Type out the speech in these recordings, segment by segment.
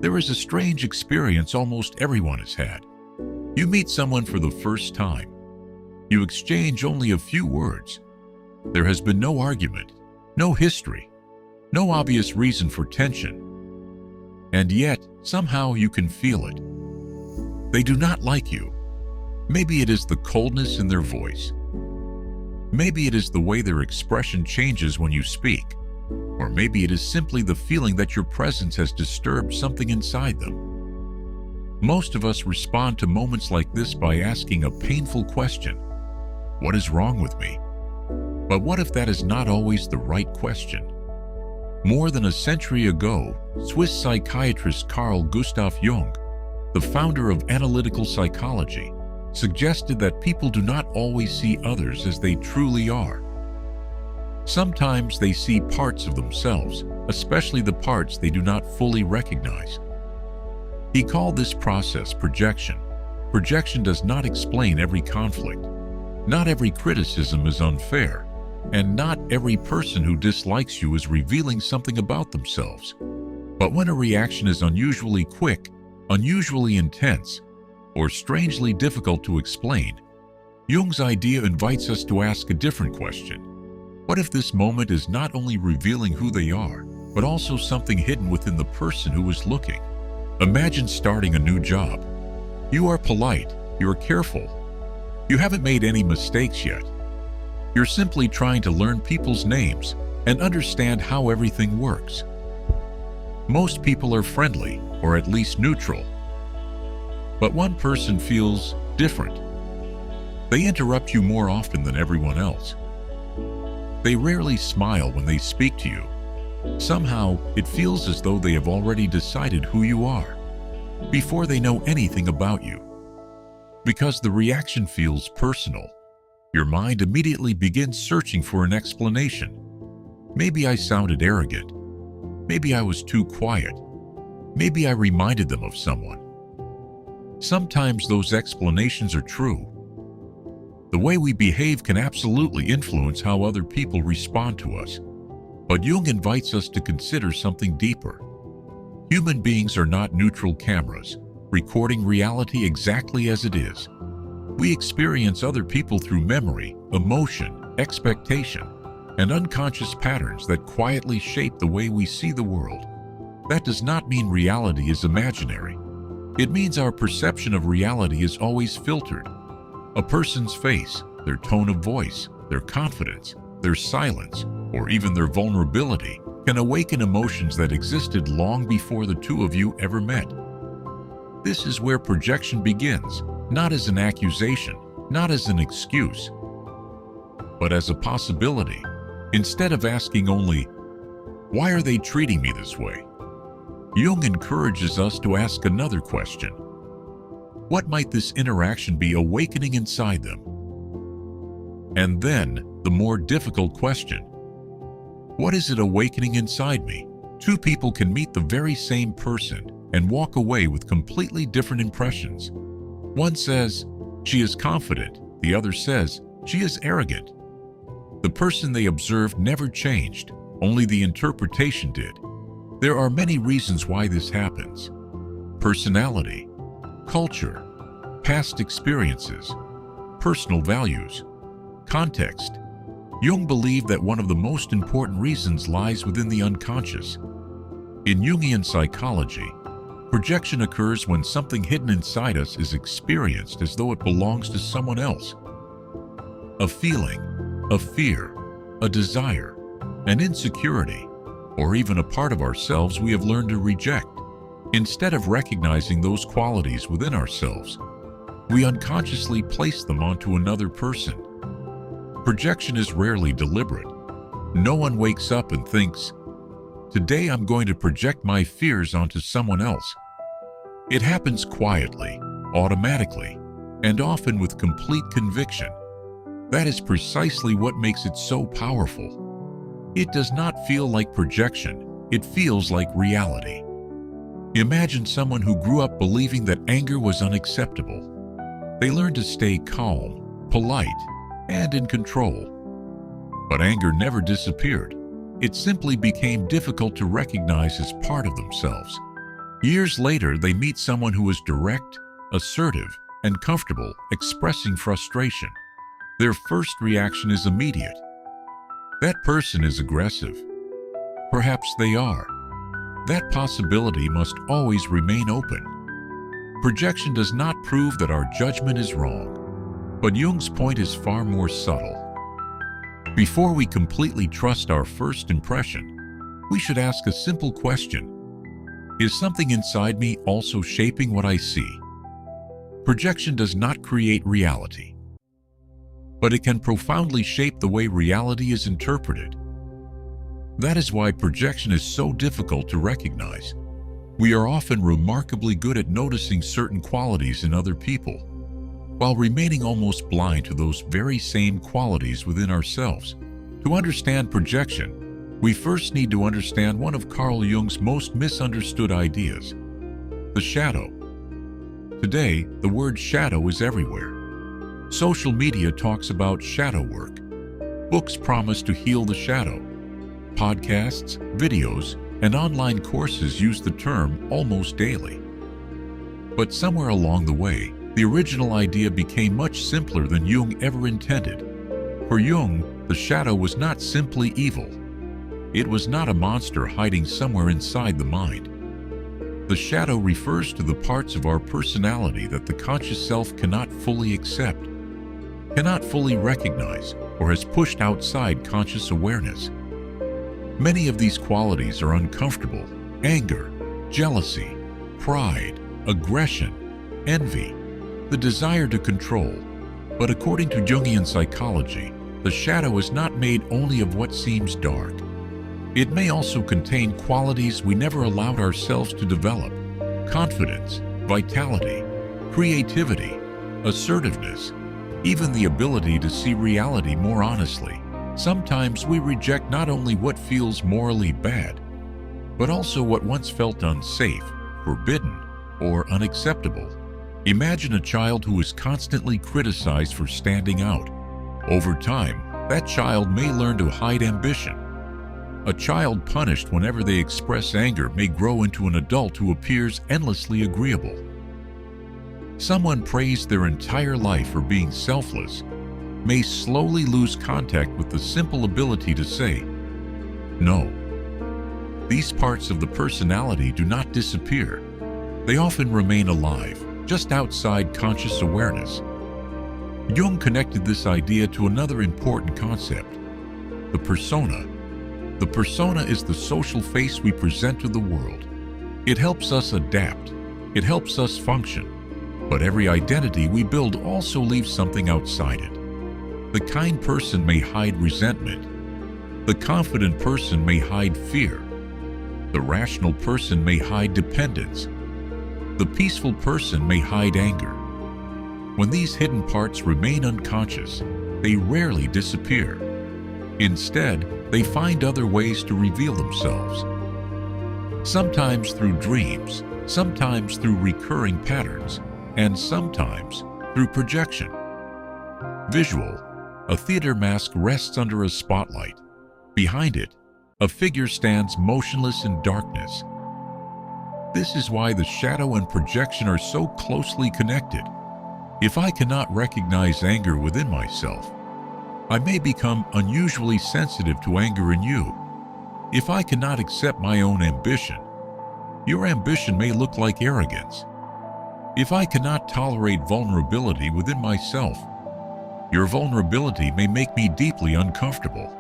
There is a strange experience almost everyone has had. You meet someone for the first time. You exchange only a few words. There has been no argument, no history, no obvious reason for tension. And yet, somehow you can feel it. They do not like you. Maybe it is the coldness in their voice. Maybe it is the way their expression changes when you speak. Or maybe it is simply the feeling that your presence has disturbed something inside them. Most of us respond to moments like this by asking a painful question. What is wrong with me? But what if that is not always the right question? More than a century ago, Swiss psychiatrist Carl Jung, the founder of analytical psychology, suggested that people do not always see others as they truly are. Sometimes they see parts of themselves, especially the parts they do not fully recognize. He called this process projection. Projection does not explain every conflict. Not every criticism is unfair, and not every person who dislikes you is revealing something about themselves. But when a reaction is unusually quick, unusually intense, or strangely difficult to explain, Jung's idea invites us to ask a different question. What if this moment is not only revealing who they are, but also something hidden within the person who is looking? Imagine starting a new job. You are polite, you are careful. You haven't made any mistakes yet. You're simply trying to learn people's names and understand how everything works. Most people are friendly, or at least neutral. But one person feels different. They interrupt you more often than everyone else. They rarely smile when they speak to you. Somehow, it feels as though they have already decided who you are, before they know anything about you. Because the reaction feels personal, your mind immediately begins searching for an explanation. Maybe I sounded arrogant. Maybe I was too quiet. Maybe I reminded them of someone. Sometimes those explanations are true. The way we behave can absolutely influence how other people respond to us. But Jung invites us to consider something deeper. Human beings are not neutral cameras, recording reality exactly as it is. We experience other people through memory, emotion, expectation, and unconscious patterns that quietly shape the way we see the world. That does not mean reality is imaginary. It means our perception of reality is always filtered. A person's face, their tone of voice, their confidence, their silence, or even their vulnerability can awaken emotions that existed long before the two of you ever met. This is where projection begins, not as an accusation, not as an excuse, but as a possibility. Instead of asking only, "Why are they treating me this way?" Jung encourages us to ask another question. What might this interaction be awakening inside them? And then, the more difficult question. What is it awakening inside me? Two people can meet the very same person and walk away with completely different impressions. One says, "She is confident." The other says, "She is arrogant." The person they observed never changed, only the interpretation did. There are many reasons why this happens. Personality, culture, past experiences, personal values, context. Jung believed that one of the most important reasons lies within the unconscious. In Jungian psychology, projection occurs when something hidden inside us is experienced as though it belongs to someone else. A feeling, a fear, a desire, an insecurity, or even a part of ourselves we have learned to reject. Instead of recognizing those qualities within ourselves, we unconsciously place them onto another person. Projection is rarely deliberate. No one wakes up and thinks, "Today I'm going to project my fears onto someone else." It happens quietly, automatically, and often with complete conviction. That is precisely what makes it so powerful. It does not feel like projection, it feels like reality. Imagine someone who grew up believing that anger was unacceptable. They learned to stay calm, polite, and in control. But anger never disappeared. It simply became difficult to recognize as part of themselves. Years later, they meet someone who is direct, assertive, and comfortable expressing frustration. Their first reaction is immediate. That person is aggressive. Perhaps they are. That possibility must always remain open. Projection does not prove that our judgment is wrong, but Jung's point is far more subtle. Before we completely trust our first impression, we should ask a simple question. Is something inside me also shaping what I see? Projection does not create reality, but it can profoundly shape the way reality is interpreted. That is why projection is so difficult to recognize. We are often remarkably good at noticing certain qualities in other people, while remaining almost blind to those very same qualities within ourselves. To understand projection, we first need to understand one of Carl Jung's most misunderstood ideas, the shadow. Today, the word shadow is everywhere. Social media talks about shadow work. Books promise to heal the shadow. Podcasts, videos, and online courses use the term almost daily. But somewhere along the way, the original idea became much simpler than Jung ever intended. For Jung, the shadow was not simply evil. It was not a monster hiding somewhere inside the mind. The shadow refers to the parts of our personality that the conscious self cannot fully accept, cannot fully recognize, or has pushed outside conscious awareness. Many of these qualities are uncomfortable: anger, jealousy, pride, aggression, envy, the desire to control. But according to Jungian psychology, the shadow is not made only of what seems dark. It may also contain qualities we never allowed ourselves to develop: confidence, vitality, creativity, assertiveness, even the ability to see reality more honestly. Sometimes we reject not only what feels morally bad, but also what once felt unsafe, forbidden, or unacceptable. Imagine a child who is constantly criticized for standing out. Over time, that child may learn to hide ambition. A child punished whenever they express anger may grow into an adult who appears endlessly agreeable. Someone praised their entire life for being selfless may slowly lose contact with the simple ability to say no. These parts of the personality do not disappear. They often remain alive, just outside conscious awareness. Jung connected this idea to another important concept: the persona. The persona is the social face we present to the world. It helps us adapt. It helps us function. But every identity we build also leaves something outside it. The kind person may hide resentment. The confident person may hide fear. The rational person may hide dependence. The peaceful person may hide anger. When these hidden parts remain unconscious, they rarely disappear. Instead, they find other ways to reveal themselves. Sometimes through dreams, sometimes through recurring patterns, and sometimes through projection. Visual: a theater mask rests under a spotlight. Behind it, a figure stands motionless in darkness. This is why the shadow and projection are so closely connected. If I cannot recognize anger within myself, I may become unusually sensitive to anger in you. If I cannot accept my own ambition, your ambition may look like arrogance. If I cannot tolerate vulnerability within myself, your vulnerability may make me deeply uncomfortable.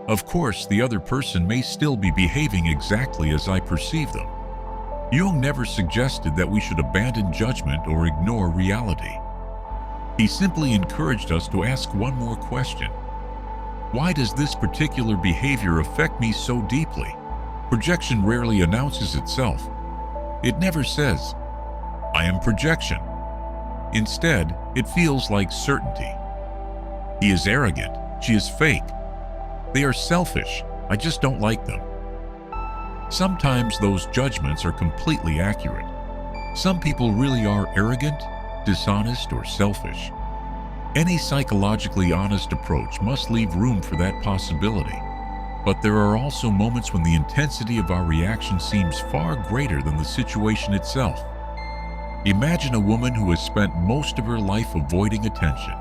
Of course, the other person may still be behaving exactly as I perceive them. Jung never suggested that we should abandon judgment or ignore reality. He simply encouraged us to ask one more question. Why does this particular behavior affect me so deeply? Projection rarely announces itself. It never says, "I am projection." Instead, it feels like certainty. He is arrogant. She is fake. They are selfish. I just don't like them. Sometimes those judgments are completely accurate. Some people really are arrogant, dishonest, or selfish. Any psychologically honest approach must leave room for that possibility. But there are also moments when the intensity of our reaction seems far greater than the situation itself. Imagine a woman who has spent most of her life avoiding attention.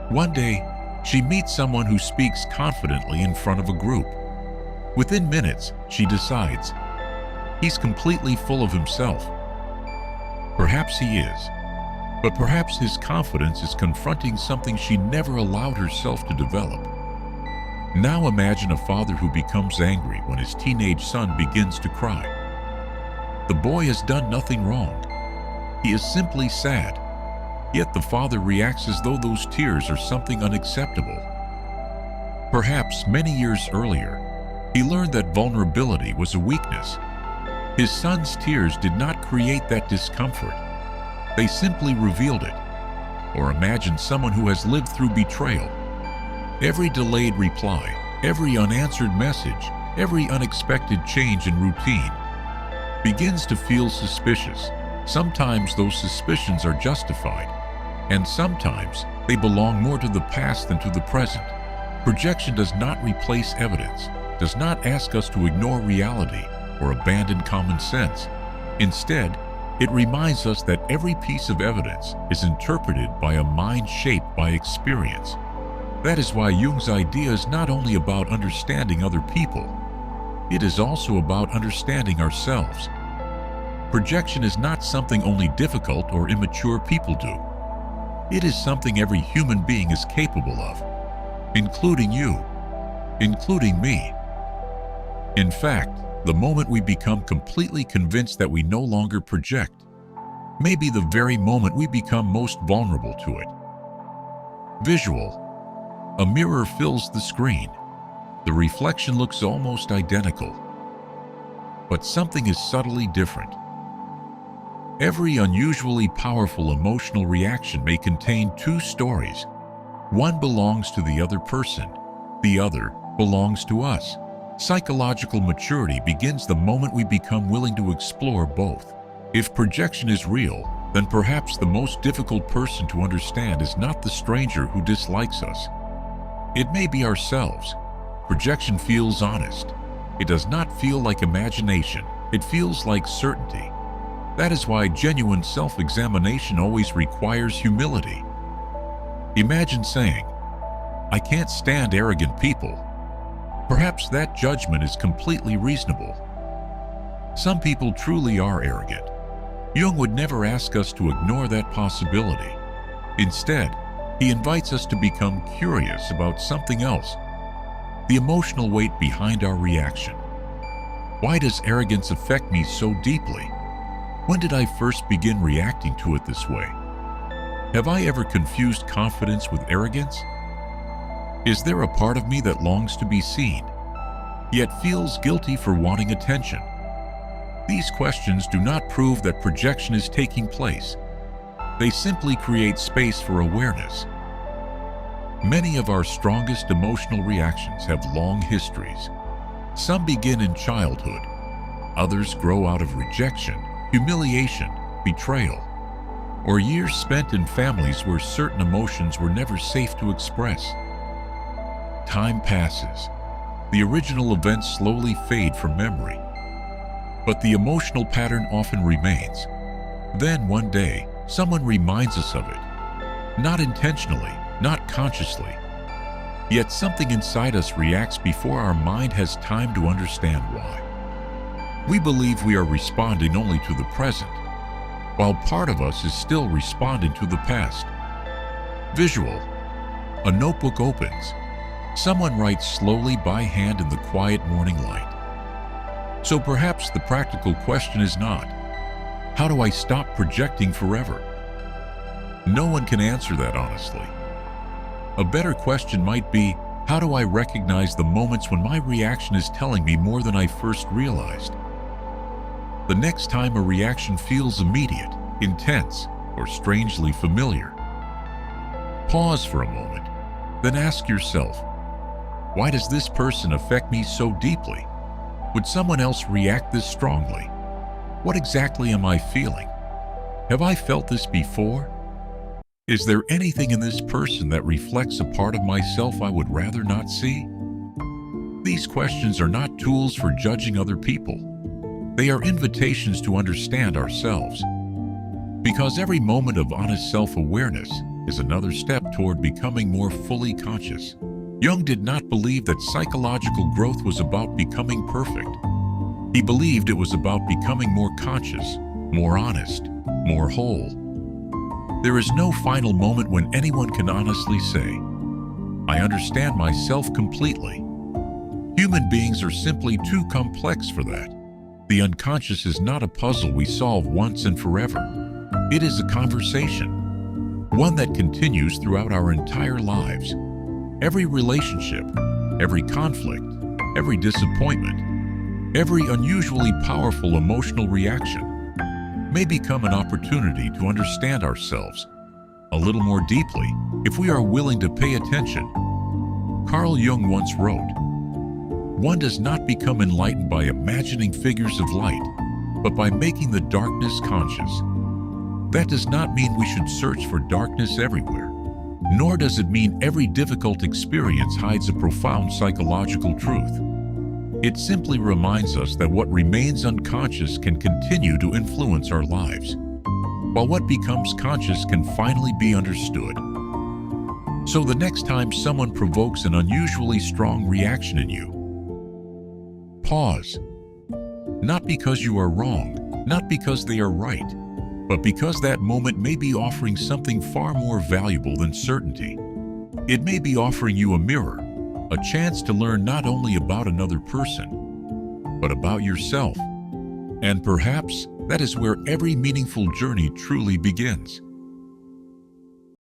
One day, she meets someone who speaks confidently in front of a group. Within minutes, she decides, he's completely full of himself. Perhaps he is, but perhaps his confidence is confronting something she never allowed herself to develop. Now imagine a father who becomes angry when his teenage son begins to cry. The boy has done nothing wrong. He is simply sad. Yet the father reacts as though those tears are something unacceptable. Perhaps many years earlier, he learned that vulnerability was a weakness. His son's tears did not create that discomfort. They simply revealed it. Or imagine someone who has lived through betrayal. Every delayed reply, every unanswered message, every unexpected change in routine begins to feel suspicious. Sometimes those suspicions are justified, and sometimes they belong more to the past than to the present. Projection does not replace evidence, does not ask us to ignore reality or abandon common sense. Instead, it reminds us that every piece of evidence is interpreted by a mind shaped by experience. That is why Jung's idea is not only about understanding other people, it is also about understanding ourselves. Projection is not something only difficult or immature people do. It is something every human being is capable of, including you, including me. In fact, the moment we become completely convinced that we no longer project may be the very moment we become most vulnerable to it. Visual. A mirror fills the screen. The reflection looks almost identical, but something is subtly different. Every unusually powerful emotional reaction may contain two stories. One belongs to the other person. The other belongs to us. Psychological maturity begins the moment we become willing to explore both. If projection is real, then perhaps the most difficult person to understand is not the stranger who dislikes us. It may be ourselves. Projection feels honest. It does not feel like imagination. It feels like certainty. That is why genuine self-examination always requires humility. Imagine saying, "I can't stand arrogant people." Perhaps that judgment is completely reasonable. Some people truly are arrogant. Jung would never ask us to ignore that possibility. Instead, he invites us to become curious about something else, the emotional weight behind our reaction. Why does arrogance affect me so deeply? When did I first begin reacting to it this way? Have I ever confused confidence with arrogance? Is there a part of me that longs to be seen, yet feels guilty for wanting attention? These questions do not prove that projection is taking place. They simply create space for awareness. Many of our strongest emotional reactions have long histories. Some begin in childhood. Others grow out of rejection, humiliation, betrayal, or years spent in families where certain emotions were never safe to express. Time passes. The original events slowly fade from memory, but the emotional pattern often remains. Then one day, someone reminds us of it. Not intentionally, not consciously. Yet something inside us reacts before our mind has time to understand why. We believe we are responding only to the present, while part of us is still responding to the past. Visual. A notebook opens. Someone writes slowly by hand in the quiet morning light. So perhaps the practical question is not, how do I stop projecting forever? No one can answer that honestly. A better question might be, how do I recognize the moments when my reaction is telling me more than I first realized? The next time a reaction feels immediate, intense, or strangely familiar, pause for a moment, then ask yourself, why does this person affect me so deeply? Would someone else react this strongly? What exactly am I feeling? Have I felt this before? Is there anything in this person that reflects a part of myself I would rather not see? These questions are not tools for judging other people. They are invitations to understand ourselves. Because every moment of honest self-awareness is another step toward becoming more fully conscious. Jung did not believe that psychological growth was about becoming perfect. He believed it was about becoming more conscious, more honest, more whole. There is no final moment when anyone can honestly say, "I understand myself completely." Human beings are simply too complex for that. The unconscious is not a puzzle we solve once and forever. It is a conversation, one that continues throughout our entire lives. Every relationship, every conflict, every disappointment, every unusually powerful emotional reaction may become an opportunity to understand ourselves a little more deeply if we are willing to pay attention. Carl Jung once wrote, "One does not become enlightened by imagining figures of light, but by making the darkness conscious." That does not mean we should search for darkness everywhere, nor does it mean every difficult experience hides a profound psychological truth. It simply reminds us that what remains unconscious can continue to influence our lives, while what becomes conscious can finally be understood. So the next time someone provokes an unusually strong reaction in you, pause. Not because you are wrong, not because they are right, but because that moment may be offering something far more valuable than certainty. It may be offering you a mirror, a chance to learn not only about another person, but about yourself. And perhaps that is where every meaningful journey truly begins.